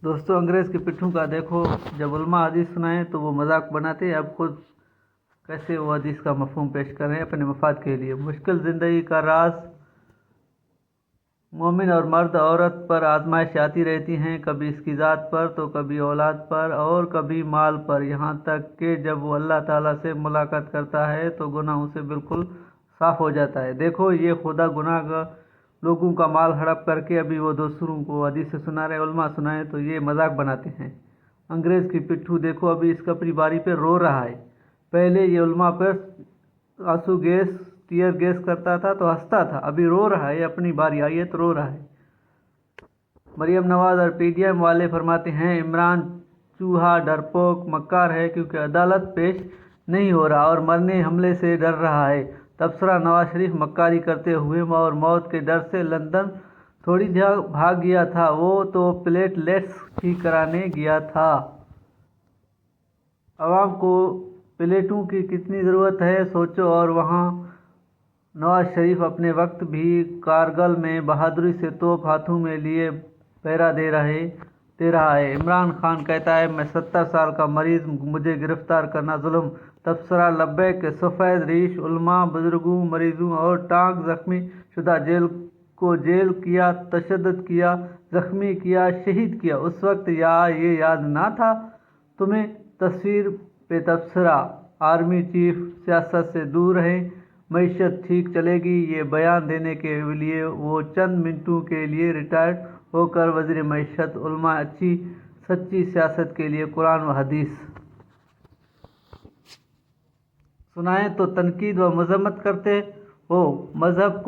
दोस्तों, अंग्रेज़ के पिट्ठू का देखो, जब उलमा हदीस सुनाए तो वो मजाक बनाते, अब खुद कैसे वो हदीस का मफहूम पेश कर रहे हैं अपने मफाद के लिए। मुश्किल ज़िंदगी का राज, मोमिन और मर्द औरत पर आजमाइश आती रहती हैं, कभी इसकी ज़ात पर तो कभी औलाद पर और कभी माल पर, यहाँ तक कि जब वो अल्लाह ताला से मुलाकात करता है तो गुनाहों से बिल्कुल साफ़ हो जाता है। देखो, ये खुदा गुनाहगार लोगों का माल हड़प करके अभी वो दूसरों को हदीस से सुना रहे, उलमा सुनाए तो ये मजाक बनाते हैं। अंग्रेज़ की पिट्ठू देखो, अभी इसका अपनी बारी पे रो रहा है। पहले ये उलमा पर आंसू गैस टीयर गैस करता था तो हंसता था, अभी रो रहा है, अपनी बारी आई है तो रो रहा है। मरियम नवाज और पीडीएम वाले फरमाते हैं इमरान चूहा डरपोक मक्कार है क्योंकि अदालत पेश नहीं हो रहा और मरने हमले से डर रहा है। तबसरा नवाज शरीफ मक्कारी करते हुए और मौत के डर से लंदन थोड़ी भाग गया था, वो तो प्लेटलेट्स ठीक कराने गया था। अवाम को प्लेटों की कितनी ज़रूरत है सोचो। और वहाँ नवाज शरीफ अपने वक्त भी कारगिल में बहादुरी से तोप हाथों में लिए पहरा दे रहा है। इमरान खान कहता है मैं 70 साल का मरीज, मुझे गिरफ्तार करना जुल्म। तबसरा लब्बैक सफ़ेद रीश उलमा बुजुर्गों मरीजों और टांग जख्मी शुदा जेल किया, तशद्दुद किया, जख्मी किया, शहीद किया। उस वक्त ये याद ना था तुम्हें? तस्वीर पे तबसरा आर्मी चीफ सियासत से दूर रहें, मईशत ठीक चलेगी, ये बयान देने के लिए वो चंद मिनटों के लिए रिटायर्ड होकर वज़ीर मईशत उलमा अच्छी सच्ची सियासत के लिए कुरान व हदीस सुनाएं तो तनकीद व मजम्मत करते हो। मज़हब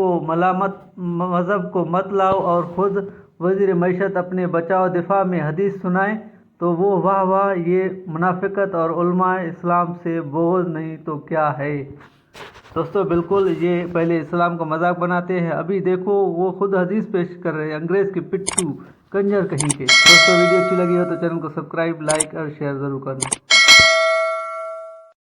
को मत लाओ और ख़ुद वज़ीर मईशत अपने बचाव दिफा में हदीस सुनाएं तो वो वाह वाह, ये मुनाफिकत और उलमा इस्लाम से बोझ नहीं तो क्या है। दोस्तों, बिल्कुल ये पहले इस्लाम का मजाक बनाते हैं, अभी देखो वो खुद हदीस पेश कर रहे हैं, अंग्रेज़ के पिट्ठू कंजर कहीं के। दोस्तों, वीडियो अच्छी लगी हो तो चैनल को सब्सक्राइब लाइक और शेयर ज़रूर करना।